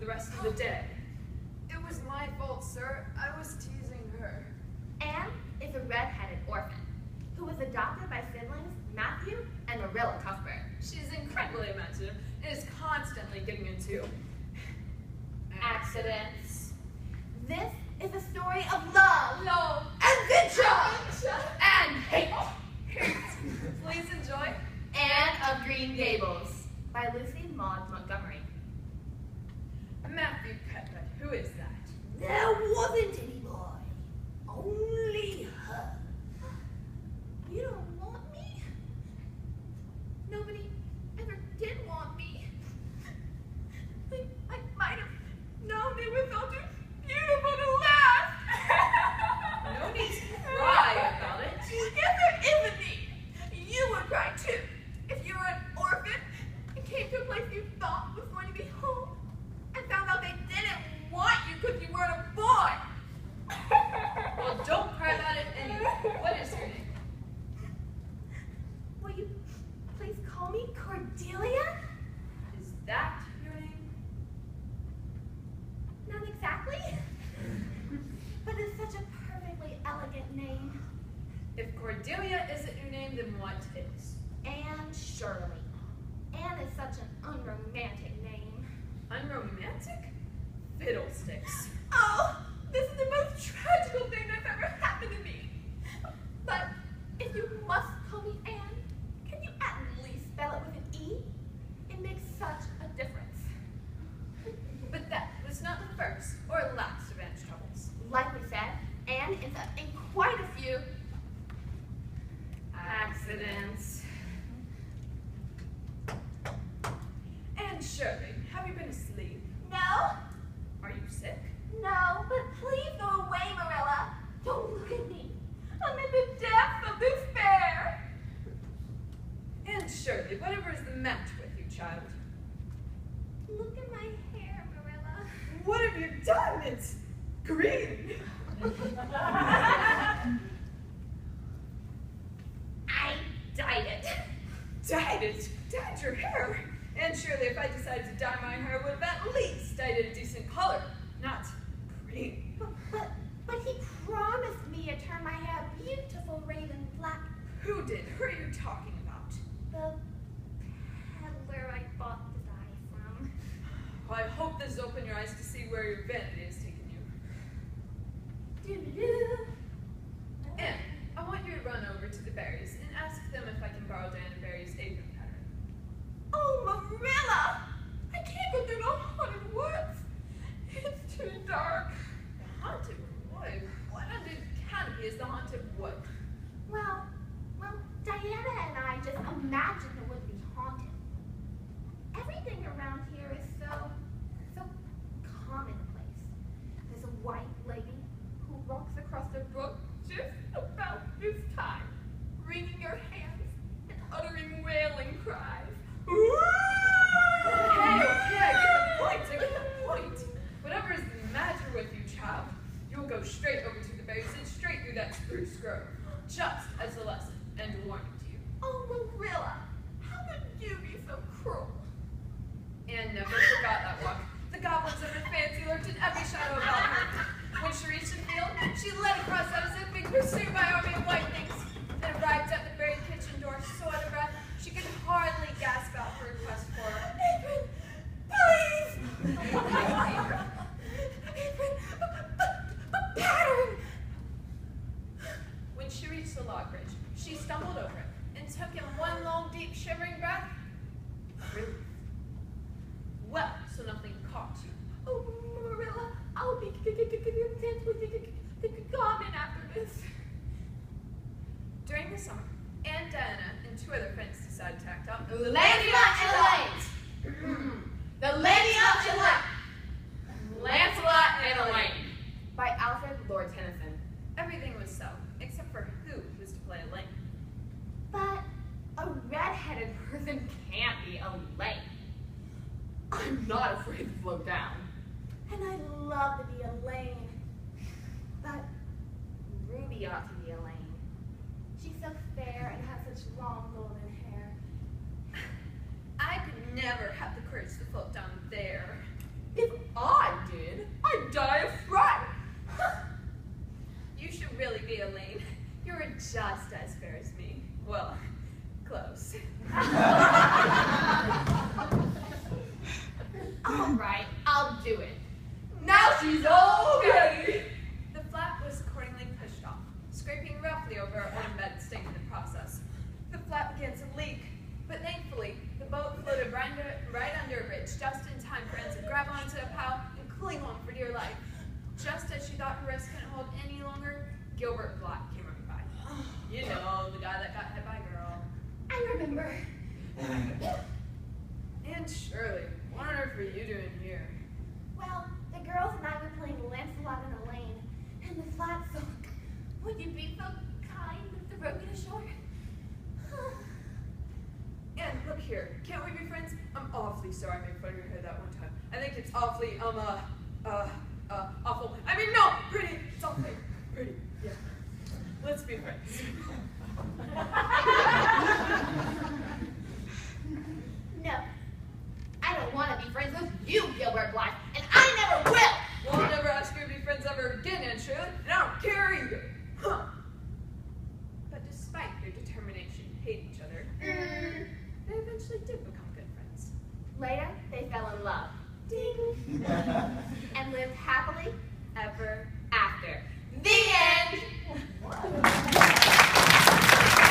the rest of the day. It was my fault, sir. I was teasing her. Anne is a red-headed orphan who was adopted by siblings Matthew and Marilla Cuthbert. She's incredibly imaginative and is constantly getting into Accidents. This is a story of love, love, adventure, and hate. Please enjoy Anne of Green Gables by Lucy Maud Montgomery. Matthew Cuthbert. Who is that? There wasn't any boy, only her. You don't want me? Nobody ever did want me. I might have known it was all too beautiful to last. No need to cry about it. Yes, there is a need. You would cry too if you were an orphan and came to a place you thought was going to be home and found out they didn't want you because you weren't a boy. Well, don't cry about it anyway. What is your name? Will you please call me Cordelia? Is that your name? Not exactly. But it's such a perfectly elegant name. If Cordelia isn't your name, then what is? Anne Shirley. Anne is such an unromantic name. Unromantic? Fiddlesticks. Oh, this is the most tragical thing that's ever happened to me. But if you must call me Anne, can you at least spell it with an E? It makes such a difference. But that was not the first or last of Anne's troubles. Like we said, Anne ends up in quite a few Accidents. And Shirley, have you been asleep? No, Are you sick? no, but please go away, Marilla. Don't look at me. I'm in the depths of despair. And Shirley, whatever is the matter with you, child? Look at my hair, Marilla. What have you done? It's green. I dyed it. Dyed it? Dyed your hair? And surely if I decided to dye my hair, I would have at least dyed it a decent color, not green. But he promised me to turn my hair beautiful raven black. Who did? Who are you talking about? The peddler I bought the dye from. Well, I hope this has opened your eyes to see where your vanity has taken you. Doo-doo-doo. And I want you to run over to the berries and ask them if I can borrow Diana Barry's apron pattern. Oh, Marilla! I can't go through the haunted woods. It's too dark. The haunted wood? What under the canopy is the haunted wood? Well, Diana and I just imagined it would be haunted. Everything around here is so commonplace. There's a white lady who walks across the brook just about this time, wringing her hands and uttering wailing cries. Okay, I get the point. Whatever is the matter with you, child, you'll go straight over to the berries and straight through that spruce grove, just as a lesson and a warning to you. Oh, Marilla, how could you be so cruel? Anne never forgot that walk. The goblins of her fancy lurked in every shadow about her. When she reached the field, she led across as if being pursued by an army of white things, and arrived at the buried kitchen door so out of breath she could hardly gasp out her request for Apron, please! Apron, pattern! When she reached the log bridge, she stumbled over it and took in one long, deep, shivering breath. Relief. Well, so nothing caught you. Oh, Marilla, I'll be content with the garden after this. During the summer, Aunt Diana and two other friends decided to act out Lancelot and Elaine! The Lady of Elaine! Lancelot and Elaine! By Alfred Lord Tennyson. Everything was so, except for who was to play Elaine. But a red-headed person can't be Elaine. I'm not afraid to float down. And I'd love to be Elaine. But Ruby ought to be Elaine. She's so fair and has such long golden hair. she's all ready. The flat was accordingly pushed off, scraping roughly over our own bed staying in the process. The flat began to leak, but thankfully, the boat floated right under a bridge, just in time for Anne to grab onto a pile and cling on for dear life. Just as she thought her wrist couldn't hold any longer, Gilbert Black came running by. You know, the guy that got hit by a girl. I remember. And Shirley, what on earth were you doing here? Well, the girls and I were playing Lancelot in a lane, and the flat sunk. Would you be so kind as to row me to shore? And look here, can't we be friends? I'm awfully sorry I made fun of your hair that one time. I think it's awfully, awful. I mean, no, pretty. It's awfully pretty. Yeah. Let's be friends. No. I don't want to be friends with you, Gilbert Black, and I never will! Well, I'll never ask you to be friends ever again, Aunt Shirley, and I don't care either. Huh. But despite their determination to hate each other, they eventually did become good friends. Later, they fell in love. Ding! And lived happily Ever